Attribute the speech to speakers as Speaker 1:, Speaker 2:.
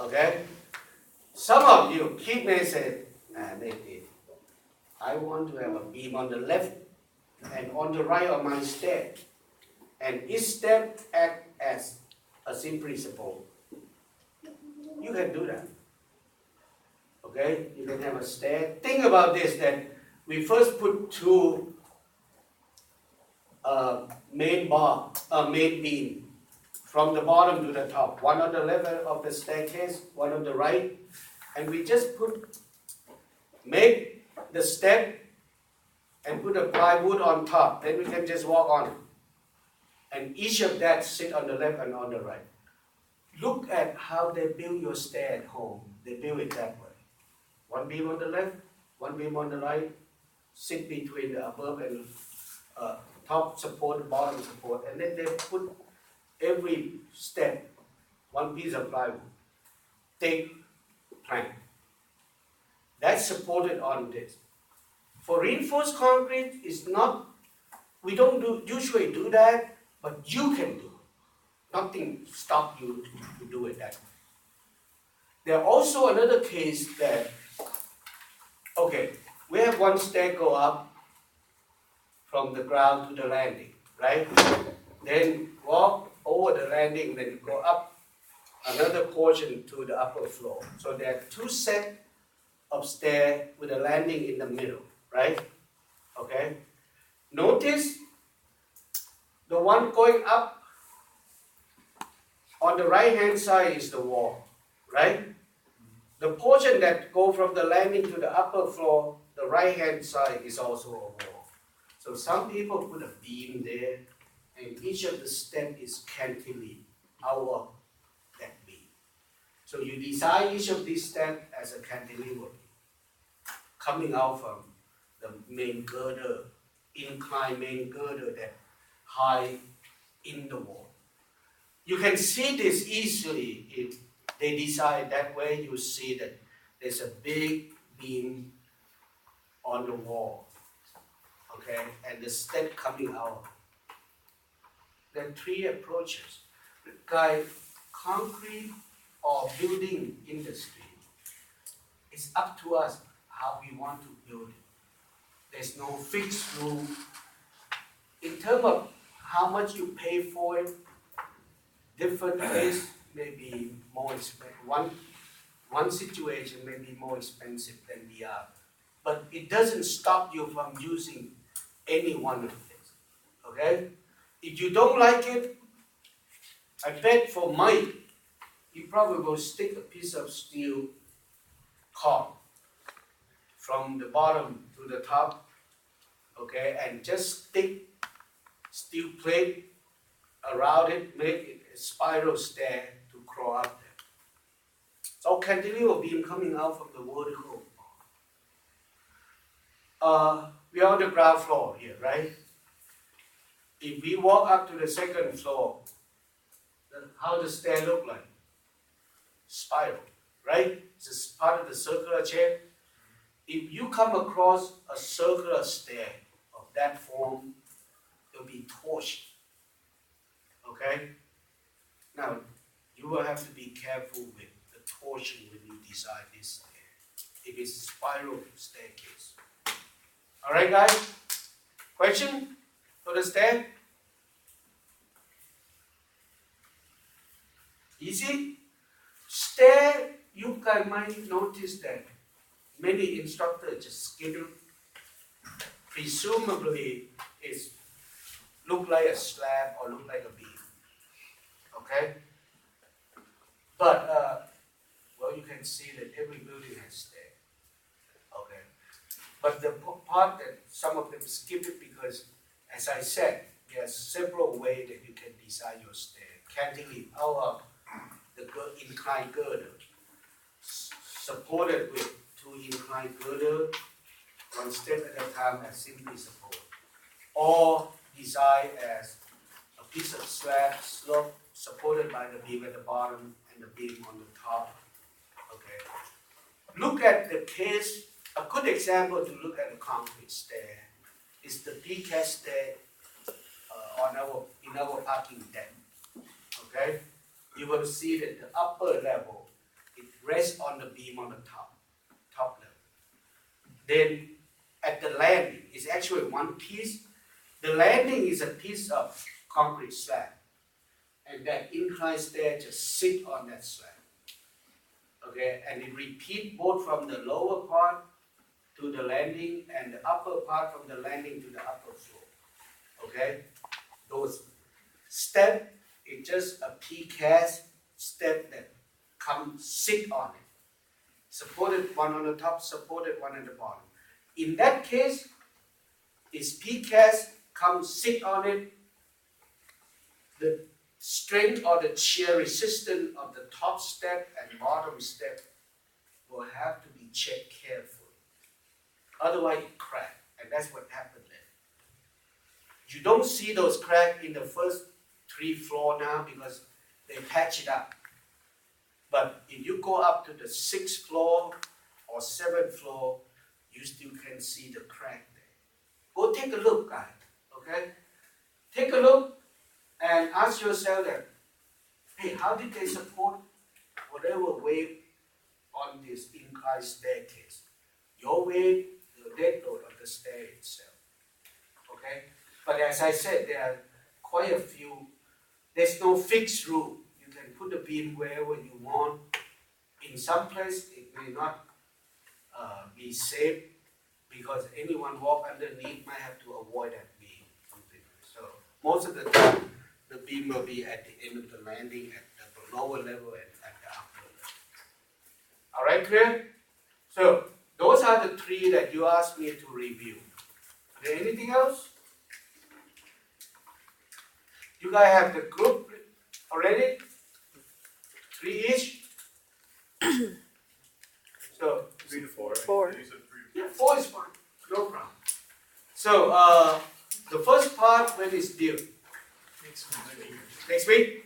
Speaker 1: Okay? Some of you keep may say, maybe I want to have a beam on the left and on the right of my stair. And each step act as a simple support. You can do that. Okay? You can have a stair. Think about this, that we first put two main beam from the bottom to the top. One on the left of the staircase, one on the right. And we just make the step and put a plywood on top. Then we can just walk on. And each of that sit on the left and on the right. Look at how they build your stair at home. They build it that way. One beam on the left, one beam on the right, sit between the above and top support, bottom support, and then they put every step one piece of plywood, thick plank. That's supported on this. For reinforced concrete, it's not. We don't usually do that, but you can do it. Nothing stops you to do it that way. There's also another case that, okay, we have one stair go up from the ground to the landing, right? Then walk over the landing, then go up another portion to the upper floor. So there are two sets of stairs with a landing in the middle, right? Okay? Notice the one going up on the right-hand side is the wall, right? The portion that go from the landing to the upper floor, the right-hand side is also a wall. So some people put a beam there, and each of the steps is cantilevered out of that beam. So you design each of these steps as a cantilever coming out from the main girder, inclined main girder that high in the wall. You can see this easily if they design that way. You see that there's a big beam on the wall, okay, and the step coming out. There are three approaches. Like concrete or building industry, it's up to us how we want to build it. There's no fixed rule. In terms of how much you pay for it, different place may be more expensive. One situation may be more expensive than the other. But it doesn't stop you from using any one of these. Okay? If you don't like it, I bet for Mike, he probably will stick a piece of steel cord from the bottom to the top, okay, and just stick steel plate around it, make it a spiral stair to crawl up there. So cantilever beam coming out from the vertical. We are on the ground floor here, right? If we walk up to the second floor, how does the stair look like? Spiral, right? It's part of the circular shape. If you come across a circular stair of that form, it will be torsion. Okay? Now, you will have to be careful with the torsion when you design this stair. If it's a spiral staircase. All right, guys? Question for the stair? Easy? Stair, you might notice that many instructors just skip it. Presumably, it look like a slab or look like a beam. Okay? But, well, you can see that every building has stair. Okay? But the part that some of them skip it because, as I said, there are several ways that you can design your stair. Cantilever out of the inclined girder, supported with two inclined girder, one step at a time as simply support, or design as a piece of slab slope supported by the beam at the bottom and the beam on the top. Okay. Look at the case. A good example to look at a concrete stair is the precast stair in our parking deck. Okay. You will see that the upper level rest on the beam on the top level. Then at the landing, it's actually one piece. The landing is a piece of concrete slab, and that inclined stair just sit on that slab. Okay, and it repeat both from the lower part to the landing and the upper part from the landing to the upper floor. Okay, those steps is just a precast step that come sit on it. Supported one on the top, supported one at the bottom. In that case, is precast come sit on it, the strength or the shear resistance of the top step and bottom step will have to be checked carefully. Otherwise it cracks, and that's what happened there. You don't see those cracks in the first 3 floors now because they patch it up. But if you go up to the 6th floor or 7th floor, you still can see the crack there. Go take a look, guys. Okay? Take a look and ask yourself that, hey, how did they support whatever weight on this inclined staircase? Your weight, the dead load of the stair itself. Okay? But as I said, there are quite a few. There's no fixed rule. You can put the beam wherever you want. In some place, it may not be safe because anyone walk underneath might have to avoid that beam. So most of the time, the beam will be at the end of the landing, at the lower level and at the upper level. All right, clear? So those are the 3 that you asked me to review. Is there anything else? You guys have the group already? 3 each? So
Speaker 2: 3 to 4.
Speaker 3: 4.
Speaker 2: You said 3 to 4.
Speaker 1: yeah, 4 is fine. No problem. So the first part, when is due?
Speaker 2: Next week.
Speaker 1: Next week?